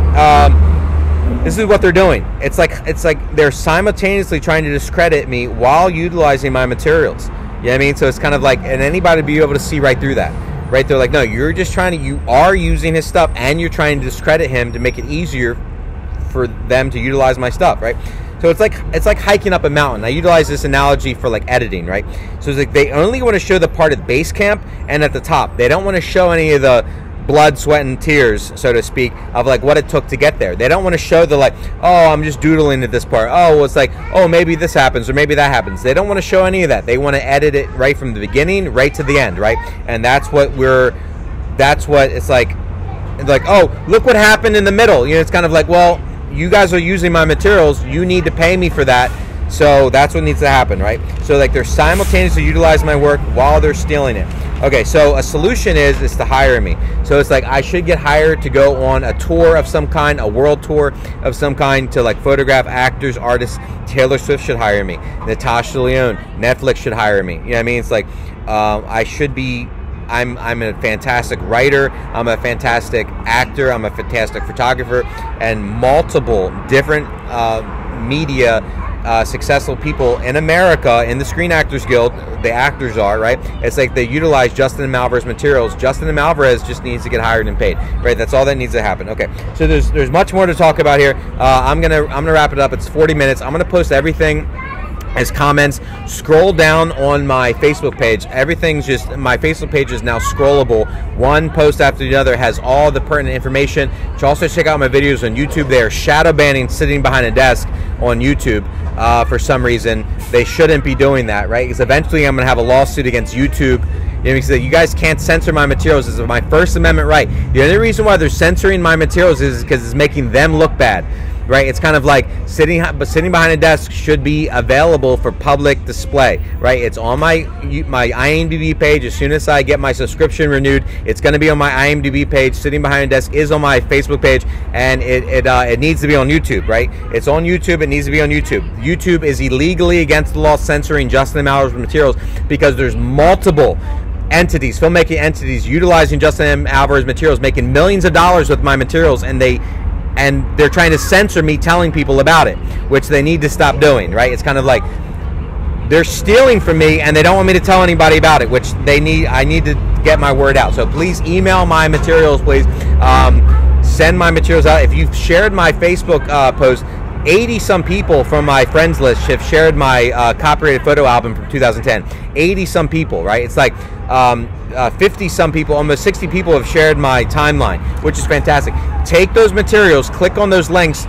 S1: this is what they're doing. It's like they're simultaneously trying to discredit me while utilizing my materials. You know what I mean? So it's kind of like, and anybody be able to see right through that, right? They're like, no, you're just you are using his stuff, and you're trying to discredit him to make it easier for them to utilize my stuff, right? So it's like hiking up a mountain. I utilize this analogy for like editing, right? So it's like they only want to show the part at base camp and at the top. They don't want to show any of the blood, sweat, and tears, so to speak, of like what it took to get there. They don't want to show the like, oh, I'm just doodling at this part. Oh, well, it's like, oh, maybe this happens or maybe that happens. They don't want to show any of that. They want to edit it right from the beginning right to the end, right? And that's what it's like, oh, look what happened in the middle. You know, it's kind of like, well, you guys are using my materials. You need to pay me for that. So that's what needs to happen, right? So like they're simultaneously utilizing my work while they're stealing it. Okay, so a solution is to hire me. So it's like I should get hired to go on a tour of some kind, a world tour of some kind, to like photograph actors, artists. Taylor Swift should hire me. Natasha Lyonne, Netflix should hire me. You know what I mean? It's like I should be. I'm a fantastic writer. I'm a fantastic actor. I'm a fantastic photographer, and multiple different media. Successful people in America in the Screen Actors Guild, the actors are, right? It's like they utilize Justin and Alvarez materials. Justin and Alvarez just needs to get hired and paid, right? That's all that needs to happen. Okay, so there's much more to talk about here. I'm gonna wrap it up. It's 40 minutes. I'm gonna post everything as comments. Scroll down on my Facebook page. Everything's just, my Facebook page is now scrollable. One post after the other has all the pertinent information. You should also check out my videos on YouTube. They are shadow banning sitting behind a desk on YouTube for some reason. They shouldn't be doing that, right? Because eventually I'm going to have a lawsuit against YouTube. You know, because you guys can't censor my materials. This is my First Amendment right. The only reason why they're censoring my materials is because it's making them look bad. Right, it's kind of like sitting behind a desk should be available for public display. Right, it's on my IMDb page. As soon as I get my subscription renewed, it's going to be on my IMDb page. Sitting behind a desk is on my Facebook page, and it needs to be on YouTube. Right, it's on YouTube. It needs to be on YouTube. YouTube is illegally against the law censoring Justin and Alvarez materials because there's multiple entities, filmmaking entities, utilizing Justin and Alvarez materials, making millions of dollars with my materials, and they're trying to censor me telling people about it, which they need to stop doing, right? It's kind of like they're stealing from me and they don't want me to tell anybody about it, which I need to get my word out. So please email my materials, please. Send my materials out. If you've shared my Facebook post, 80-some people from my friends list have shared my copyrighted photo album from 2010. 80-some people, right? It's like 50-some people, almost 60 people have shared my timeline, which is fantastic. Take those materials, click on those links,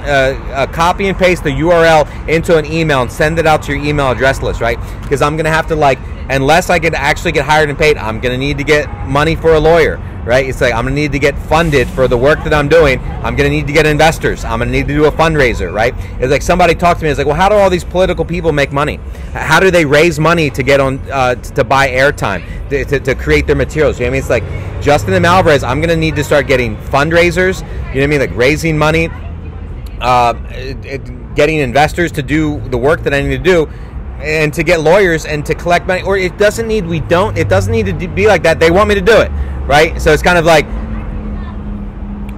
S1: copy and paste the URL into an email and send it out to your email address list, right? Because I'm going to have to, like, unless I can actually get hired and paid, I'm going to need to get money for a lawyer, right? It's like I'm going to need to get funded for the work that I'm doing. I'm going to need to get investors. I'm going to need to do a fundraiser, right? It's like somebody talked to me. It's like, well, how do all these political people make money? How do they raise money to get on, to buy airtime, to create their materials? You know what I mean? It's like Justin and Alvarez, I'm going to need to start getting fundraisers, you know what I mean? Like raising money, getting investors to do the work that I need to do, and to get lawyers and to collect money. Or it doesn't need to be like that. They want me to do it, right? So it's kind of like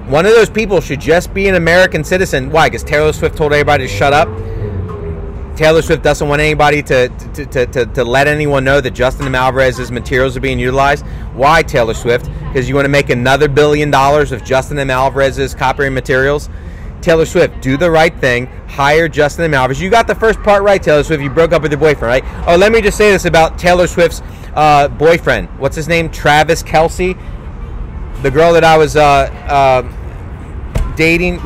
S1: one of those people should just be an American citizen. Why? Because Taylor Swift told everybody to shut up. Taylor Swift doesn't want anybody to let anyone know that Justin and Alvarez's materials are being utilized. Why, Taylor Swift? Because you want to make another $1 billion of Justin and Alvarez's copyrighted materials? Taylor Swift, do the right thing. Hire Justin and Alvarez. You got the first part right, Taylor Swift. You broke up with your boyfriend, right? Oh, let me just say this about Taylor Swift's boyfriend. What's his name? Travis Kelce. The girl that I was dating,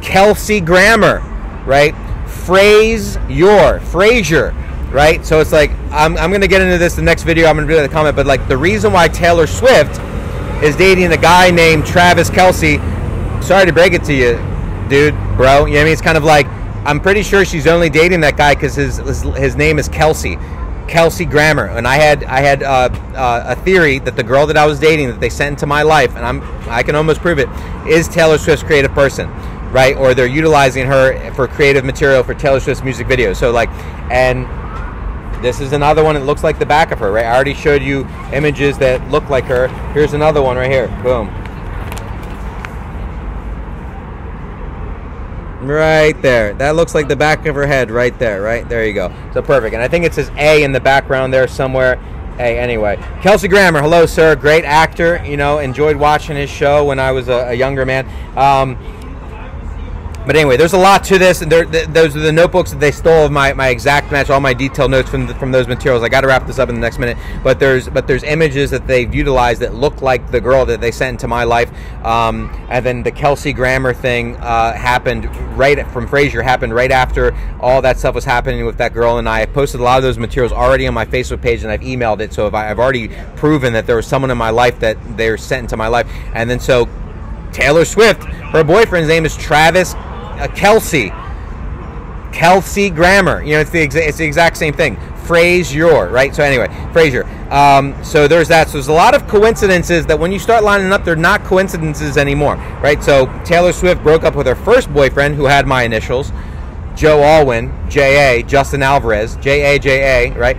S1: Kelsey Grammer, right? Frazier, right? So it's like, I'm going to get into this the next video. I'm going to do the comment. But like the reason why Taylor Swift is dating a guy named Travis Kelce, sorry to break it to you, dude, bro, you know what I mean? It's kind of like, I'm pretty sure she's only dating that guy because his name is Kelsey Grammer, and I had a theory that the girl that I was dating that they sent into my life, and I can almost prove it, is Taylor Swift's creative person, right? Or they're utilizing her for creative material for Taylor Swift's music videos. So like, and this is another one that looks like the back of her, right? I already showed you images that look like her. Here's another one right here. Boom. Right there. That looks like the back of her head right there, right? There you go. So perfect. And I think it says A in the background there somewhere. Hey, anyway. Kelsey Grammer, hello, sir. Great actor. You know, enjoyed watching his show when I was a younger man. But anyway, there's a lot to this, and those are the notebooks that they stole of my exact match, all my detailed notes from those materials. I got to wrap this up in the next minute, but there's images that they've utilized that look like the girl that they sent into my life, and then the Kelsey Grammer thing happened from Frazier happened right after all that stuff was happening with that girl and I posted a lot of those materials already on my Facebook page, and I've emailed it, so I've already proven that there was someone in my life that they're sent into my life. And then so Taylor Swift, her boyfriend's name is Travis Kelsey Grammer. You know, it's the exact same thing. Frazier, right? So anyway, Frazier. So there's that. So there's a lot of coincidences that when you start lining up, they're not coincidences anymore, right? So Taylor Swift broke up with her first boyfriend, who had my initials, Joe Alwyn, J.A., Justin Alvarez, J.A., right?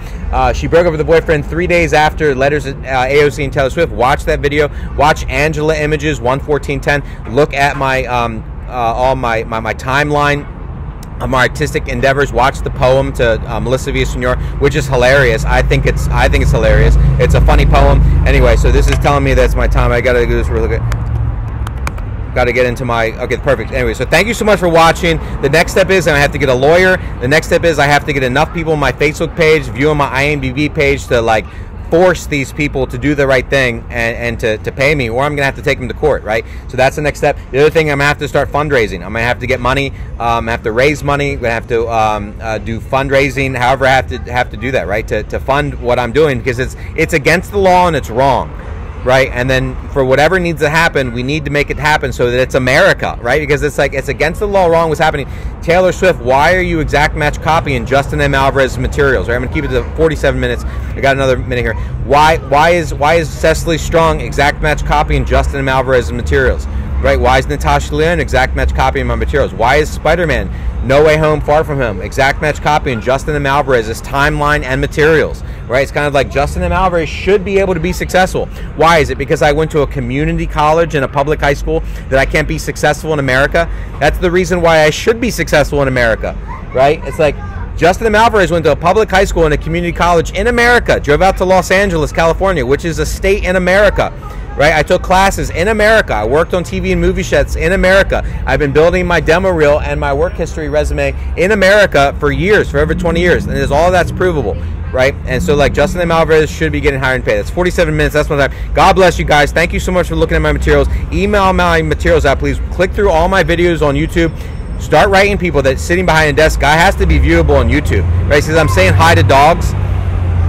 S1: She broke up with the boyfriend 3 days after Letters at AOC and Taylor Swift. Watch that video. Watch Angela Images 11410. Look at my all my timeline of my artistic endeavors. Watch the poem to Melissa Villaseñor, which is hilarious. I think it's hilarious. It's a funny poem. Anyway, so this is telling me that's my time. I gotta do this real quick. Got to get into my, okay, perfect. Anyway, so thank you so much for watching. The next step is I have to get a lawyer. The next step is I have to get enough people on my Facebook page, viewing my IMDb page, to like force these people to do the right thing and to pay me, or I'm gonna have to take them to court, right? So that's the next step. The other thing, I'm gonna have to start fundraising. I'm gonna have to get money. I have to raise money. I'm gonna have to do fundraising. However, I have to do that, right? To fund what I'm doing, because it's against the law and it's wrong. Right, and then for whatever needs to happen, we need to make it happen so that it's America, right? Because it's like, it's against the law, wrong what's happening. Taylor Swift, why are you exact match copying Justin M. Alvarez's materials? Right, I'm gonna keep it to 47 minutes. I got another minute here. Why is Cecily Strong exact match copying Justin M. Alvarez's materials? Right, why is Natasha Lyonne exact match copying my materials? Why is Spider-Man No Way Home, Far From Home exact match copying Justin M. Alvarez's timeline and materials? Right, it's kind of like Justin M. Alvarez should be able to be successful. Why is it? Because I went to a community college and a public high school that I can't be successful in America? That's the reason why I should be successful in America, right? It's like Justin M. Alvarez went to a public high school and a community college in America, drove out to Los Angeles, California, which is a state in America. Right, I took classes in America. I worked on TV and movie sets in America. I've been building my demo reel and my work history resume in America for years, for over 20 years, and there's all that's provable, right? And so, like, Justin M. Alvarez should be getting hired and paid. That's 47 minutes. That's my time. God bless you guys. Thank you so much for looking at my materials. Email my materials out, please. Click through all my videos on YouTube. Start writing people that sitting behind a desk. Guy has to be viewable on YouTube, right? Because I'm saying hi to dogs.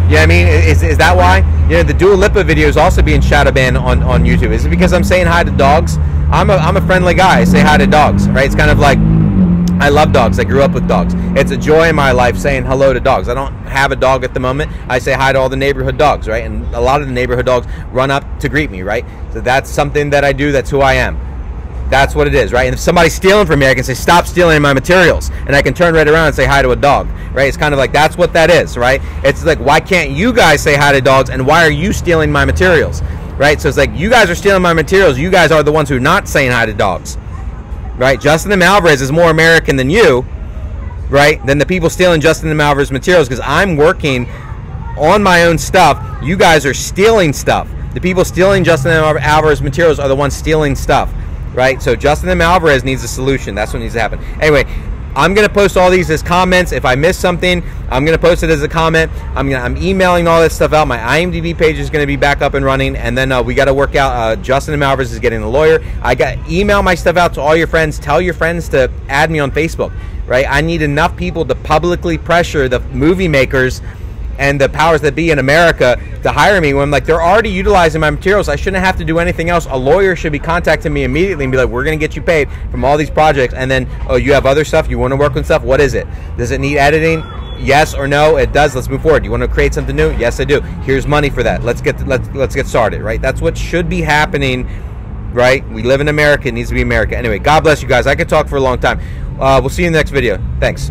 S1: You know what I mean? Is that why? You know, the Dua Lipa video is also being shadow banned on YouTube. Is it because I'm saying hi to dogs? I'm a friendly guy. I say hi to dogs, right? It's kind of like, I love dogs. I grew up with dogs. It's a joy in my life saying hello to dogs. I don't have a dog at the moment. I say hi to all the neighborhood dogs, right? And a lot of the neighborhood dogs run up to greet me, right? So that's something that I do. That's who I am. That's what it is, right? And if somebody's stealing from me, I can say, stop stealing my materials. And I can turn right around and say hi to a dog, right? It's kind of like, that's what that is, right? It's like, why can't you guys say hi to dogs, and why are you stealing my materials, right? So it's like, you guys are stealing my materials. You guys are the ones who are not saying hi to dogs, right? Justin M. Alvarez is more American than you, right? Than the people stealing Justin M. Alvarez materials, because I'm working on my own stuff. You guys are stealing stuff. The people stealing Justin M. Alvarez materials are the ones stealing stuff. Right, so Justin M. Alvarez needs a solution. That's what needs to happen. Anyway, I'm gonna post all these as comments. If I miss something, I'm gonna post it as a comment. I'm emailing all this stuff out. My IMDb page is gonna be back up and running, and then we got to work out. Justin M. Alvarez is getting a lawyer. Email my stuff out to all your friends. Tell your friends to add me on Facebook. Right, I need enough people to publicly pressure the movie makers and the powers that be in America to hire me, when like they're already utilizing my materials. I shouldn't have to do anything else. A lawyer should be contacting me immediately and be like, we're going to get you paid from all these projects. And then, oh, you have other stuff, you want to work on stuff, what is it? Does it need editing? Yes or no? It does. Let's move forward. You want to create something new? Yes, I do. Here's money for that. Let's get started, right? That's what should be happening, right? We live in America. It needs to be America. Anyway, God bless you guys. I could talk for a long time. We'll see you in the next video. Thanks.